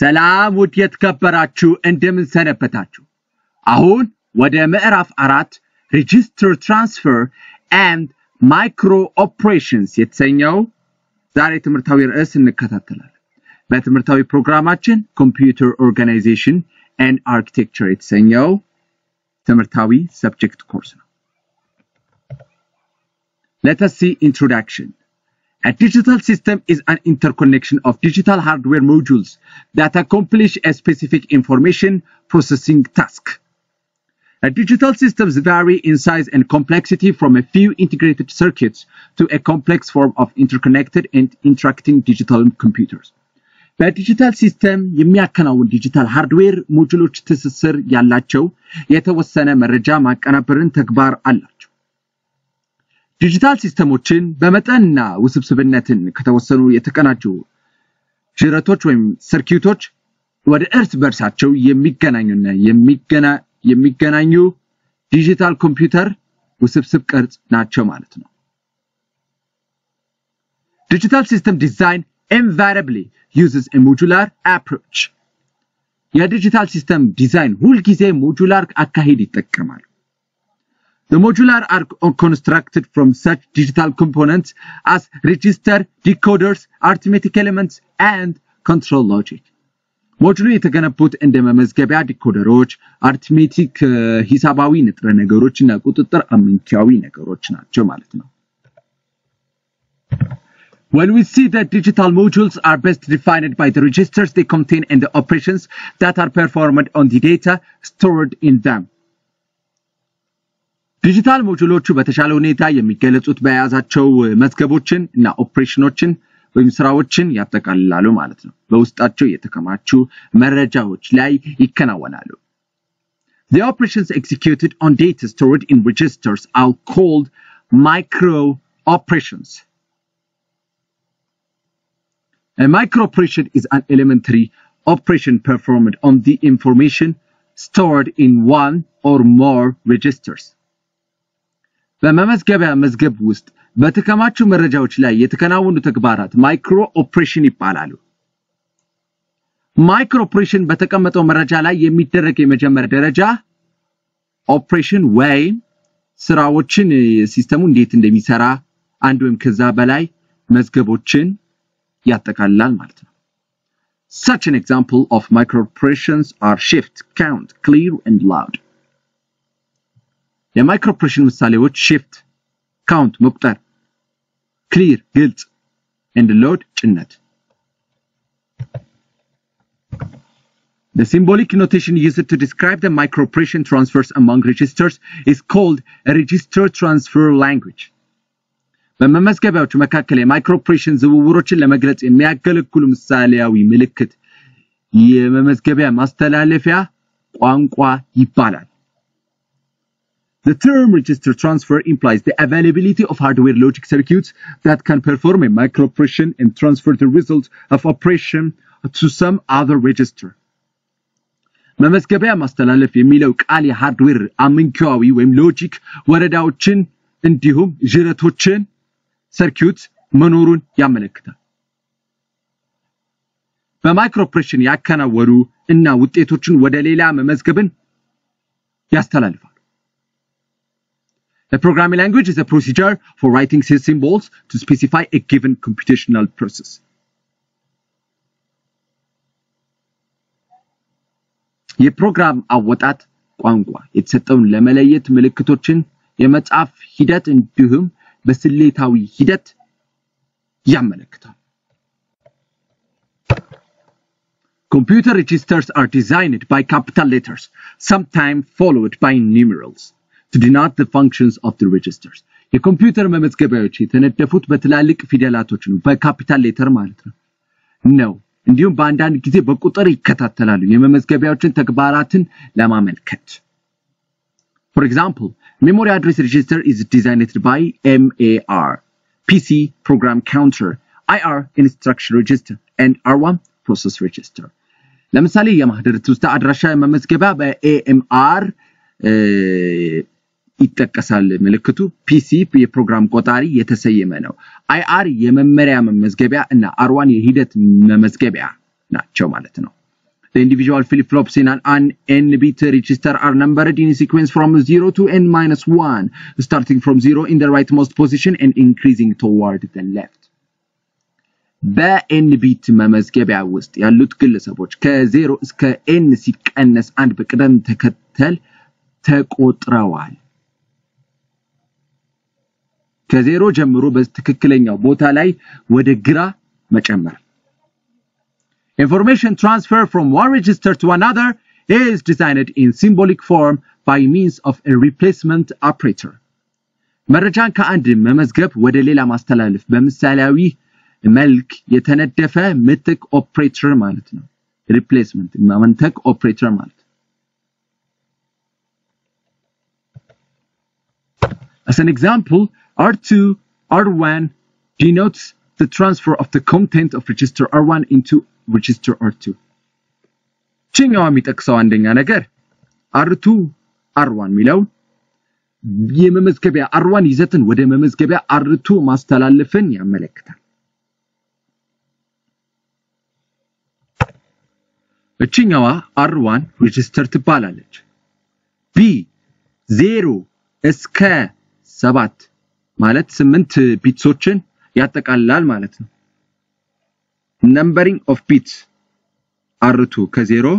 ሰላም ውድ የተከበራችሁ እንደምን ሰነበታችሁ አሁን ወደ ምዕራፍ 4 register transfer and micro operations የተሰኘው ዛሬ ትምህርታዊ ርዕስ እንከታተላለን በትምህርታዊ ፕሮግራማችን computer organization and architecture የተሰኘው ትምህርታዊ subject course ነው Let us see introduction A digital system is an interconnection of digital hardware modules that accomplish a specific information processing task. A digital systems vary in size and complexity from a few integrated circuits to a complex form of interconnected and interacting digital computers. The digital system የሚያከናውን digital hardware modules ትስስር ያላቸው የተወሰነ መረጃ ማቀናበርን ተግባር አላቸው Digital ሲስተሞችን በመጠንና ውስብስብነትን ከተወሰኑ የተቀናጁ ጅረቶች ወይም ሰርኪዩቶች ወደ እርስ በርሳቸው የሚገናኙ ዲጂታል ኮምፒውተር ውስብስብ ቅርጽ ናቸው ማለት ነው Digital system design invariably uses a modular approach የዲጂታል ሲስተም ዲዛይን ሁሉ ጊዜ ሞዱላር አካሄድ ይጠቀማል The modular are constructed from such digital components as register, decoders, arithmetic elements, and control logic. ሞጁሉ የተገነቡት እንደ መመዝገቢያ ዲኮደሮች፣ አርትሜቲክ ሂሳባዊ ንጥረ ነገሮችና ቁጥጥር አመንኪያዊ ነገሮች ናቸው ማለት ነው። When we see that digital modules are best defined by the registers they contain and the operations that are performed on the data stored in them. ዲጂታል ሞጁሎቹ በተሻለ ሁኔታ የሚገለጹት በያዛቸው መዝገቦችን እና ኦፕሬሽኖችን ወይም ስራዎችን ያጠቃልላሉ ማለት ነው በውስጣቸው የተከማቹ መረጃዎች ላይ ይከናወናሉ The operations executed on data stored in registers are called micro operations A micro operation is an elementary operation performed on the information stored in one or more registers በመመዝገቢያ መዝገብ ውስጥ በተከማቹ መረጃዎች ላይ የተከናወኑ ተግባራት ማይክሮ ኦፕሬሽን ይባላሉ ማይክሮ ኦፕሬሽን በተቀመጠው መረጃ ላይ የሚደረግ የመጀመሪያ ደረጃ ኦፕሬሽን ወይ ስራዎችን ሲስተሙ እንዴት እንደሚሰራ አንድ ወይም ከዛ በላይ መዝገቦችን ያጠቃልላል ማለት ነው Such an example of micro operations are shift, count, clear and load የማይክሮ ኦፕሬሽን ምሳሌዎች shift count መቁጠር clear ግልጽ and load ጭነት The symbolic notation used to describe the micro operation transfers among registers is called a register transfer language በመመዝገቢያዎቹ መካከል የማይክሮ ኦፕሬሽን ዝውውሮችን ለመግለጽ የሚያገለግሉ ምሳሌያዊ ምልክት የመመዝገቢያ ማስተላለፊያ ቋንቋ ይባላል The term register transfer implies the availability of hardware logic circuits that can perform a microoperation and transfer the result of operation to some other register. መመዝገቢያ ማስተላለፍ የሚለው ቃል የሃርድዌር አመንኪያዊ ወይም ሎጂክ ወረዳዎችን እንዲሁም ጅረቶችን ሰርኪዩት መኖሩን ያመለክታል። በማይክሮኦፕሬሽን ያከናወኑ እና ውጤቶችን ወደ ሌላ መመዝገብን ያስተላልፋል። A programming language is a procedure for writing symbols to specify a given computational process. የፕሮግራም አወጣጥ ቋንቋ የተሰጠውን ለመለየት ምልክቶችን የመጻፍ ሂደት እንዲሁም በስሌታዊ ሂደት ያመለክታል። Computer registers are designed by capital letters, sometimes followed by numerals. To denote the functions of the registers. የኮምፒውተር መመዝገቢያዎች የተነደፉት በትላልቅ ፊደላቶች ነው በካፒታል ሌተር ማለት ነው እንዲሁም በአንዳንድ ጊዜ በቁጥር ይከታተላሉ የመመዝገቢያዎችን ተግባራትን ለማመልከት For example, memory address register is designed by MAR, PC program counter, IR instruction register and R1 process register. ለምሳሌ የማህደር ትውስታ አድራሻ መመዝገቢያ በAMR ይተከሳል ምልክቱ PC የፕሮግራም ቆጣሪ የተሰየመ ነው IR የመመሪያ መመዝገቢያ እና R1 የሂደት መመዝገቢያ ናቸው ማለት ነው The individual flip-flops in an n-bit register are numbered in sequence from 0 to n-1, starting from 0 in the rightmost position and increasing toward the left. በn-bit መመዝገቢያ ውስጥ ያሉት ግለሰቦች ከ0 እስከ n ሲቀነስ አንድ በቅደም ተከተል ተቆጥረዋል። ከ0 ጀምሮ በትክክለኛው ቦታ ላይ ወደ ግራ መጨመር። Information transfer from one register to another is designed in symbolic form by means of a replacement operator. መረጃን ከአንድ መመዝገብ ወደ ሌላ ማስተላለፍ በምሳሌያዊ መልክ የተነደፈ ምትክ ኦፕሬተር ማለት ነው። replacement ምትክ ኦፕሬተር ማለት። As an example, R2, R1 denotes the transfer of the content of register R1 into register R2. ችኛው የሚጠቅሰው አንደኛ ነገር R2 R1 ሚለው የመመዝገቢያ R1 ይዘትን ወደ መመዝገቢያ R2 ማስተላለፍን ያመለክታል። እችኛዋ R1 register ትባላለች። B 0 እስከ 7 ማለት 8 ቢትሶችን ያጠቃልላል ማለት ነው። numbering of bits R2 ከ0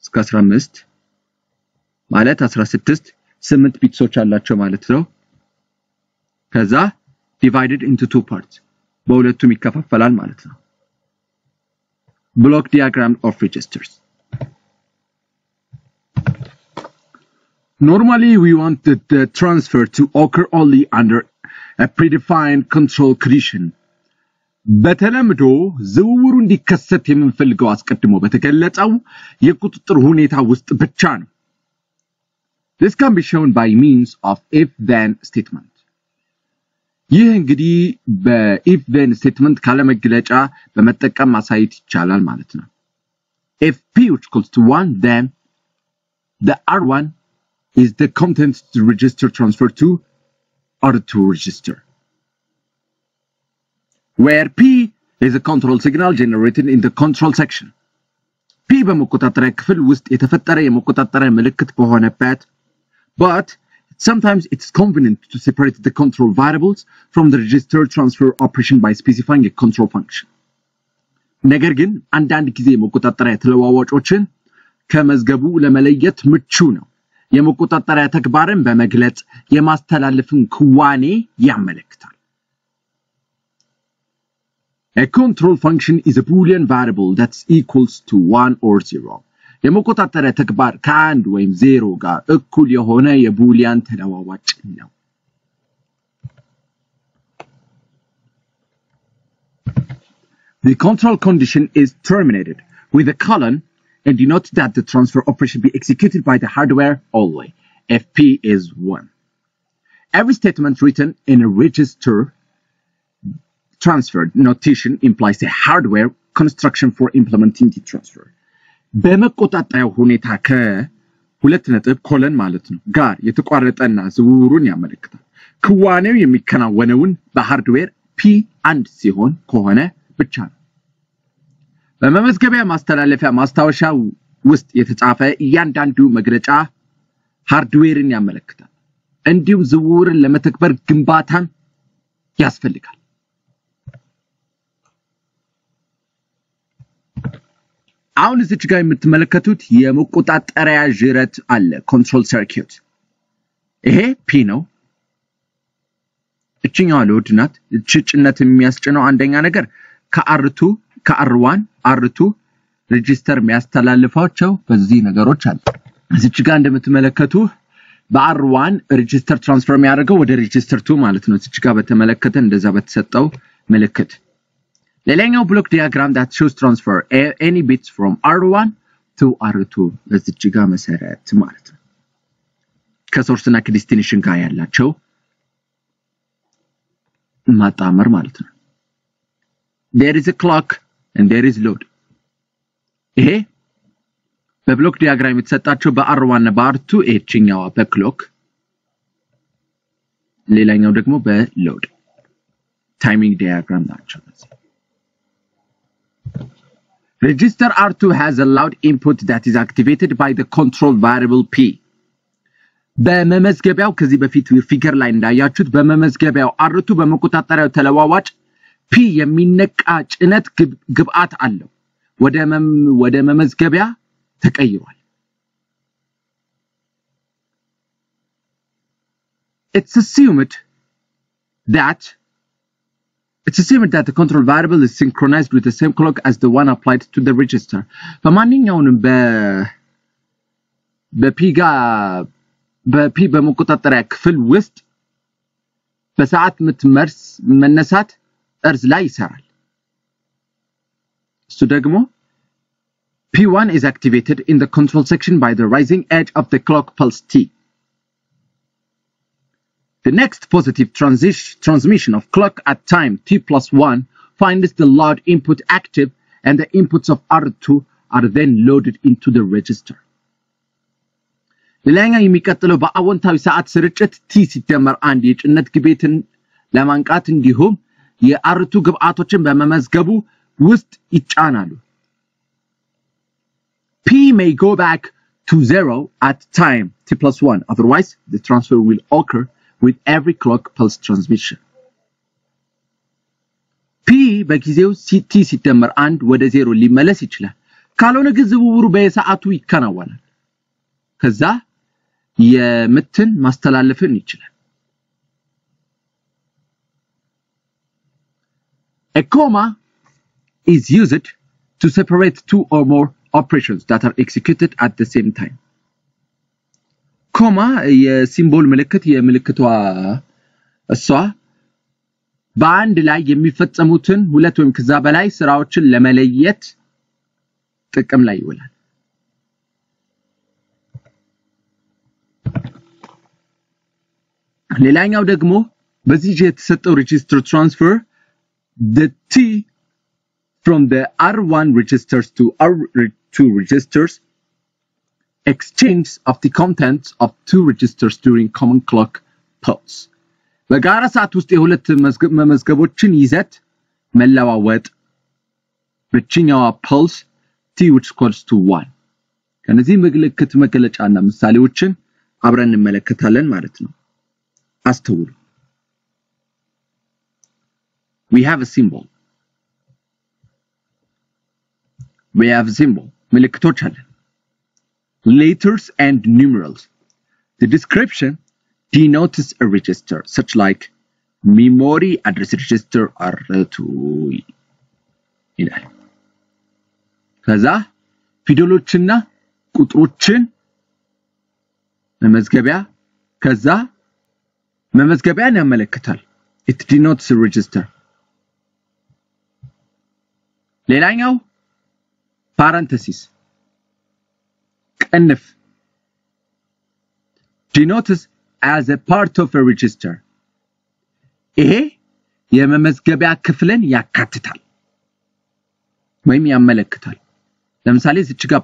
እስከ 15 ማለት 16 8 ቢትሶች አላቸው ማለት ነው። ከዛ divided into two parts በሁለቱም ይከፋፈላል ማለት ነው። block diagram of registers. Normally we want the transfer to occur only under a predefined control condition. በተለምዶ ዝውውሩ እንዲከሰት የምንፈልገው አስቀድሞ በተገለጸው የቁጥጥር ሁኔታ ውስጥ ብቻ ነው። This can be shown by means of if-then statement. ይህ እንግዲህ በif-then statement ካለመግለጫ በመጠቀም ማሳየት ይቻላል ማለት ነው። If P which equals to 1, then the R1 is the content to register transfer to R2 register. Where P is a control signal generated in the control section. P በመቆጣጠሪያ ክፍል ውስጥ የተፈጠረ የመቆጣጠሪያ ምልክት በሆነበት but sometimes it's convenient to separate the control variables from the register transfer operation by specifying a control function. ነገር ግን አንዳንድ ጊዜ የመቆጣጠሪያ ተለዋዋጮችን ከመዝገቡ ለመለየት ምቹ ነው። የመቆጣጠሪያ ተግባርን በመግለጽ የማስተላለፍን ክዋኔ ያመለክታል። A control function is a Boolean variable that's equals to 1 or 0. የመቆጣጠሪያ ተግባር ከአንድ ወይም 0 ጋር እኩል የሆነ የቡሊያን ተለዋዋጭ ነው። The control condition is terminated with a colon and denotes that the transfer operation be executed by the hardware only if P is 1. Every statement written in a register transfer notation implies a hardware construction for implementing the transfer. በመቆጣጠሪያው ሁኔታ ከሁለት ነጥብ ኮለን ማለት ነው ጋር የተቋረጠና ዝውውሩን ያመለክታል። ክዋኔው የሚከናወነውን በሃርድዌር P1 ሲሆን ከሆነ ብቻ ነው። በመመዝገቢያ ማስተላለፊያ ማስታወሻ ውስጥ የተጻፈ እያንዳንዱ መግለጫ ሃርድዌርን ያመለክታል። እንዲሁም ዝውውርን ለመተግበር ግንባታን ያስፈልጋል። አሁን እዚህ ጋር የምትመለከቱት የመቆጣጠሪያ ጅረት አለ control circuit ይሄ P ነው። እቺኛው ሎድ ናት። እቺጭነት የሚያስጭነው አንደኛ ነገር ከR2 ከR1 R2 ሬጂስተር የሚያስተላልፋቸው በዚህ ነገሮች አሉ። እዚህ ጋር እንደምትመለከቱ በR1 ሬጂስተር ትራንስፈር የሚያደርገው ወደ ሬጂስተር 2 ማለት ነው። እዚህ ጋር በተመለከተ እንደዛ በተሰጠው ምልክት ሌላኛው ብሎክ ዲያግራም that shows transfer any bits from R1 to R2 በዚህ ጋር መሰረት ማለት ነው። ከሶርስ እና ከዲስቲኔሽን ጋር ያላቸው ማጣመር ማለት ነው። There is a clock and there is load. ይሄ በብሎክ ዲያግራም የተሰጣቸው በR1 እና በR2 እቺኛው በክሎክ ሌላኛው ደግሞ በሎድ ታይሚንግ ዲያግራም ናቸው። Register R2 has a loud input that is activated by the control variable P. በመመዝገቢያው ከዚህ በፊት ፊገር ላይ እንዳያችሁት በመመዝገቢያው R2 በመቆጣጠሪያው ተለዋዋጭ P የሚነቃ ጭነት ግብአት አለው ወደ መመዝገቢያ ተቀይሯል It's assumed that the control variable is synchronized with the same clock as the one applied to the register. በማንኛውንም በፒ በመቆጣጠሪያ ክፍል ውስጥ በሰዓት ምትመርስ መነሳት እርዝ ላይ ይሰራል እሱ ደግሞ P1 is activated in the control section by the rising edge of the clock pulse T. The next positive transmission of clock at time T+1 finds the loud input active and the inputs of R2 are then loaded into the register. ሌላኛው የሚቀጥለው በአዎንታዊ ሰዓት ስርጭት T ሲደመር 1 የጭነት ግቤትን ለማንቃት እንዲሁም የአርቱ ግብአቶችን በመመዝገቡ ውስጥ ይጫናሉ P may go back to 0 at time T+1 otherwise the transfer will occur with every clock pulse transmission P በጊዜው T ሲደመር 1 ወደ 0 ሊመለስ ይችላል ካልሆነ ግን ዝውውሩ በሰዓቱ ይከናወናል ከዛ የምትን ማስተላለፍን ይችላል A comma is used to separate two or more operations that are executed at the same time. Comma የሲምቦል ምልክት የምልክቷ እሷ በአንድ ላይ የሚፈጸሙትን ሁለት ወይም ከዛ በላይ ስራዎችን ለመለየት ጥቅም ላይ ይውላል ሌላኛው ደግሞ በዚህ የተሰጠው register transfer the T from the R1 registers to R2 registers exchange of the contents of two registers during common clock pulse በጋራ ሰዓት ውስጥ የሁለት መመዝገቦችን ይዘት መለዋወጥ ብቸኛዋ pulse T which equals to 1 ከነዚህ ምልክት መገለጫና ምሳሌዎችን አብረን እንመለከታለን ማለት ነው አስተውሉ We have a symbol ምልክቶች አለን letters and numerals the description denotes a register such like memory address register R2 ይላል ከዛ ፊደሎችና ቁጥሮችን መመዝገቢያ ከዛ መመዝገቢያን ያመለክታል it denotes a register ሌላኛው parenthesis ቅንፍ denotes as a part of a register ይሄ የመመዝገቢያ ክፍልን ያካትታል ወይም ያመለክታል ለምሳሌ እዚህ ጋር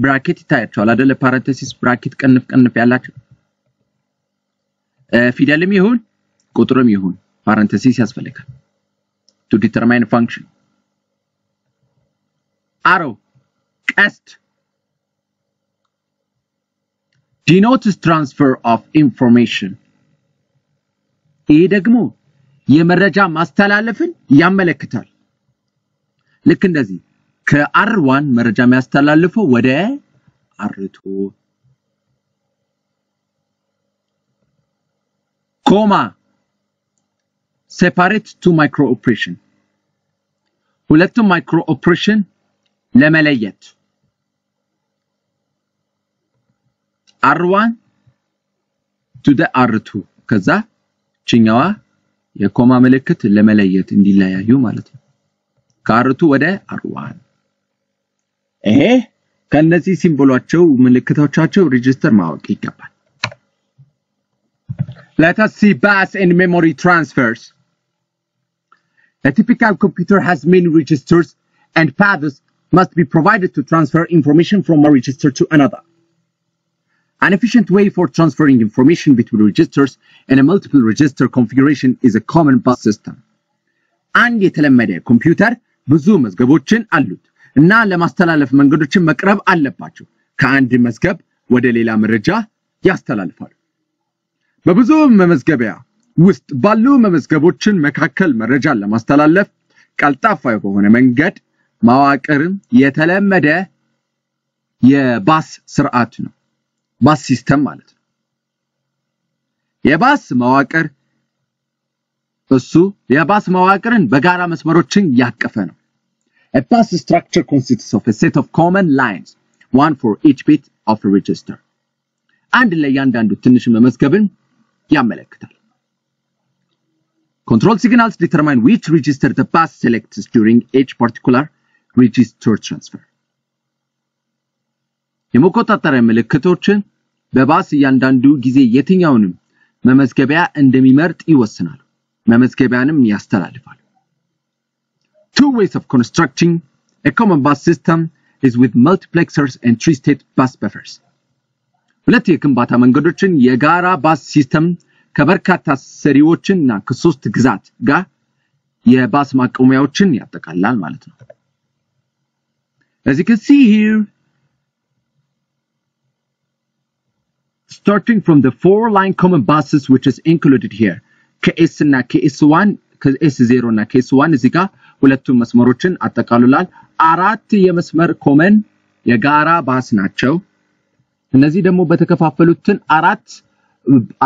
ብራኬት ይታያቸዋል አይደለ parenthesis ብራኬት ቅንፍ ያላቸው ፊደልም ይሁን ቁጥርም ይሁን parenthesis ያስፈልጋል to determine function arrow ቀስት denotes transfer of information ይሄ ደግሞ የመረጃ ማስተላለፍን ያመለክታል ልክ እንደዚህ ከR1 መረጃ የሚያስተላልፈው ወደ R2 comma separate two micro operation ሁለቱም micro operation ለመለየት R1 to the R2 ከዛ ችኛዋ የኮማ ምልክት ለመለየት እንዲለያዩ ማለት ነው ከR2 ወደ R1 ይሄ ከነዚህ ሲምቦሎቻቸው ምልክቶቻቸው ሬጂስተር ማወቅ ይገባል Let us see bus and memory transfers A typical computer has many registers and paths must be provided to transfer information from a register to another. An efficient way for transferring information between registers in a multiple register configuration is a common bus system. አንድ የተለመደ ኮምፒውተር ብዙ መዝገቦችን አሉት እና ለማስተላለፍ መንገዶችን መቅረብ አለባቸው ከአንድ መዝገብ ወደ ሌላ መረጃ ያስተላልፋሉ በብዙ መመዝገቢያ ውስጥ ባሉ መመዝገቦችን መካከል መረጃን ለማስተላለፍ ቀልጣፋ የሆነ መንገድ ማዋቀርም የተለመደ የባስ ስርዓት ነው ባስ ሲስተም ማለት ነው የባስ መዋቅር እሱ የባስ መዋቅርን በጋራ መስመሮችን ያቀፈ ነው A bus structure consists of a set of common lines one for each bit of a register አንድ ለእያንዳንዱ ትንሽ መመዝገብን ያመለክታል Control signals determine which register the bus selects during each particular register transfer የመቆጣጠሪያ ምልክቶችን በባስ እያንዳንዱ ጊዜ የትኛውንም መመዝገቢያ እንደሚመርጥ ይወስናሉ መመዝገቢያንም ያስተላልፋሉ Two ways of constructing a common bus system is with multiplexers and three-state bus buffers ሁለት የግንባታ መንገዶችን የጋራ ባስ ሲስተም ከበርካታ ሰሪዎችና ከሶስት ግዛት ጋር የባስ ማቆሚያዎችን ያጠቃልላል ማለት ነው As you can see here starting from the four-line common buses which is included here KS እና KS1 KS0 እና KS1 እዚህ ጋር ሁለቱም መስመሮችን አጠቃልሏል አራት የመስመር ኮመን የጋራ ባስ ናቸው እነዚህ ደግሞ በተከፋፈሉትን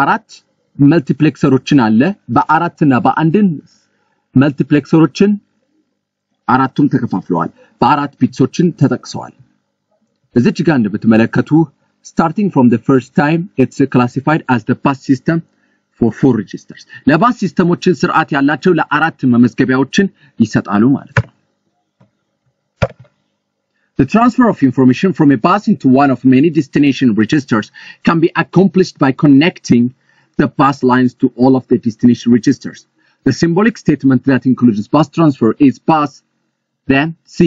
አራት መልቲፕሌክሰሮችን አለ በአራትና በአንድን መልቲፕሌክሰሮችን አራቱም ተከፋፍለዋል በአራት ቢትሶችን ተጠቅሰዋል እዚህ ጋር እንደምትመለከቱ starting from the first time it's classified as the bus system for four registers ለባስ ሲስተሞችን ስርዓት ያላቸው ለአራት መመዝገቢያዎችን ይሰጣሉ ማለት ነው The transfer of information from a bus into one of many destination registers can be accomplished by connecting the bus lines to all of the destination registers. The symbolic statement that includes bus transfer is bus, then C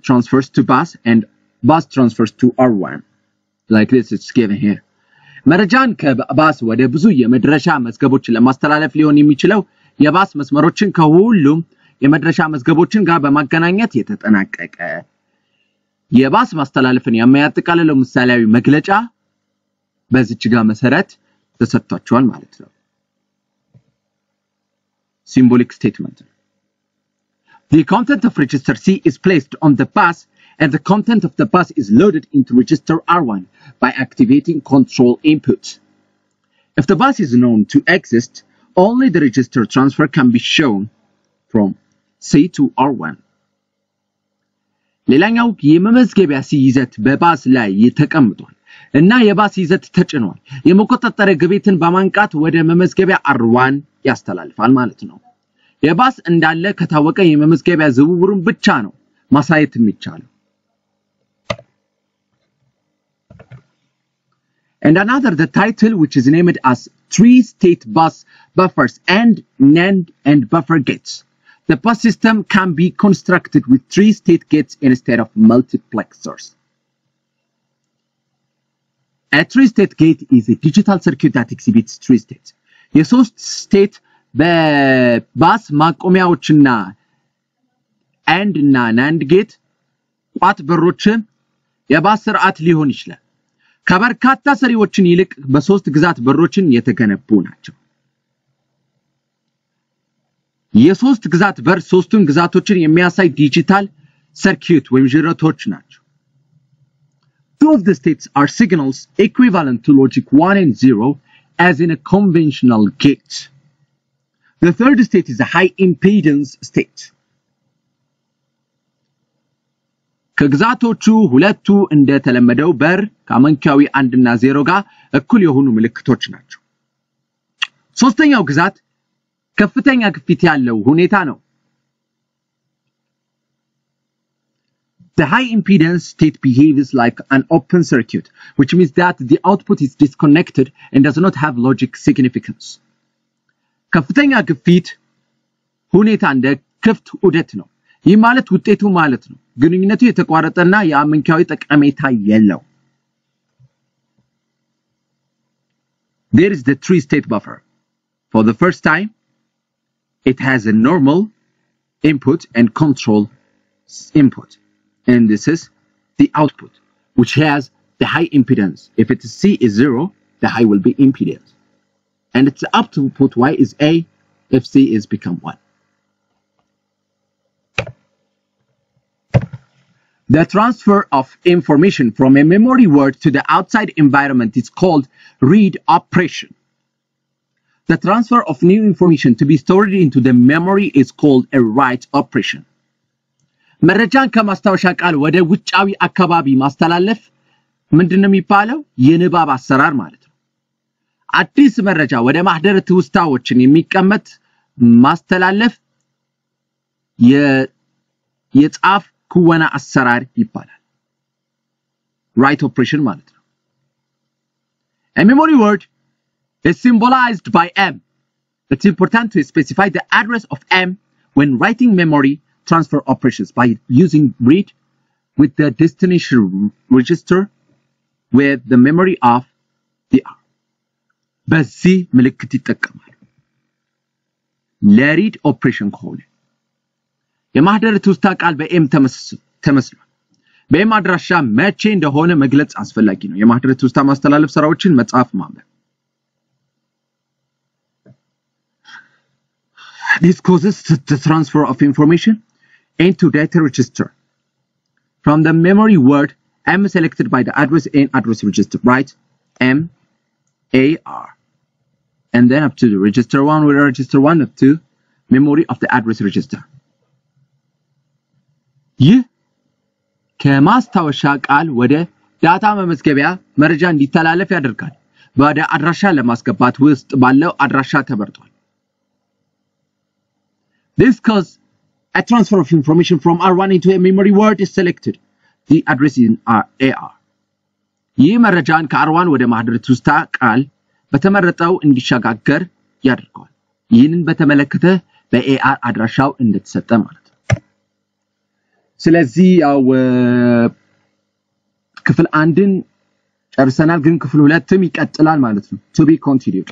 transfers to bus and bus transfers to R1. Like this it's given here. መረጃን ከባስ ወደ ብዙ የመድረሻ መዝገቦች ለማስተላለፍ ሊሆን የሚችለው የባስ መስመሮችን ከሁሉም የመድረሻ መዝገቦችን ጋር በማገናኘት የተጠናቀቀ የባስ ማስተላለፍን የሚያጠቃልለው ምሳሌያዊ መግለጫ በዚች ጋር መሰረት ተሰጥቷቸዋል ማለት ነው symbolic statement The content of register C is placed on the bus and the content of the bus is loaded into register R1 by activating control input. If the bus is known to exist, only the register transfer can be shown from C to R1. ሌላኛው የመመዝገቢያ ይዘት በባስ ላይ ተቀምጧል እና የባስ ይዘት ተጭኗል የመቆጣጠሪያ ግቤትን በማንቃት ወደ መመዝገቢያ R1 ያስተላልፋል ማለት ነው የባስ እንዳለ ከታወቀ የመመዝገቢያ ዝውውሩን ብቻ ነው ማሳየት የሚቻለው And another the title which is named as three-state bus buffers and NAND and buffer gates. The bus system can be constructed with three-state gates instead of multiplexers. A three-state gate is a digital circuit that exhibits three states. የሶስት ስቴት በባስ ማቆሚያዎችና AND እና NAND ጌት ቋት በሮች የባስ ስርዓት ሊሆን ይችላል ከበርካታ ሰሪዎችን ይልቅ በሶስት ግዛት በሮችን የተገነቡ ናቸው የሶስት ግዛት በር ሶስቱን ግዛቶችን የሚያሳይ ዲጂታል ሰርኪዩት ወይም ጅረቶች ናቸው Two of the states are signals equivalent to logic 1 and 0 as in a conventional gate The third state is a high impedance state ከግዛቶቹ ሁለቱ እንደተለመደው በር ከአመንካዊ 1 እና 0 ጋር እኩል የሆኑ ምልክቶች ናቸው ሶስተኛው ግዛት ከፍተኛ ግፊት ያለው ሁኔታ ነው The high impedance state behaves like an open circuit which means that the output is disconnected and does not have logic significance ከፍተኛ ግፊት ሁኔታ እንደ ክፍት ዑደት ነው ይህ ማለት ውጤቱ ማለት ነው ግንኙነቱ የተቋረጠና የአመንካዊ ጠቀሜታ የለው There is the three-state buffer. For the first time, it has a normal input and control input, and this is the output, which has the high impedance. If it's C is 0, the high will be impedance, and its output Y is A if C is become 1. The transfer of information from a memory word to the outside environment is called read operation. The transfer of new information to be stored into the memory is called a write operation. መረጃን ከማስታወሻ ቃል ወደ ውጫዊ አካባቢ ማስተላለፍ ምንድነው የሚባለው? የንባብ አሰራር ማለት ነው። አዲስ መረጃ ወደ ማህደረ ትውስታዎችን የሚቀመጥ ማስተላለፍ የጻፍ ኩወና አሰራር ይባላል። write operation ማለት ነው። A memory word is symbolized by M. It's important to specify the address of M when writing memory transfer operations by using read with the destination register with the memory of the R. በዚህ ምልክት ይጠቀማሉ። ለሪድ ኦፕሬሽን ከሆነ የማህደረ ትውስታ ቃል በኤም ተመስሏል። በኤም አድራሻ መቼ እንደሆነ መግለጽ አስፈላጊ ነው። የማህደረ ትውስታ ማስተላለፍ ስራዎችን መጻፍ ማንበብ This causes the transfer of information into data register from the memory word M selected by the address in address register, right? M A R, and then up to the register 1 with register 1 up to memory of the address register. ይህ ከማስታወሻ ቃል ወደ ዳታ መመዝገቢያ መረጃ እንዲተላለፍ ያደርጋል። ወደ አድራሻ ለማስገባት ውስጥ ባለው አድራሻ ተበርቷል። This causes a transfer of information from R1 into a memory word is selected. The address is AR. ይህ መረጃን ከR1 ወደ ማህደረ ትውስታ ቃል በተመረጠው እንዲሸጋገር ያደርጋል። ይህንን በተመለከተ በAR አድራሻው እንደተሰጠ ማለት ነው። ስለዚህ ያው ክፍል 1ን ጨርሰናል፣ ግን ክፍል 2ም ይቀጥላል ማለት ነው። to be continued.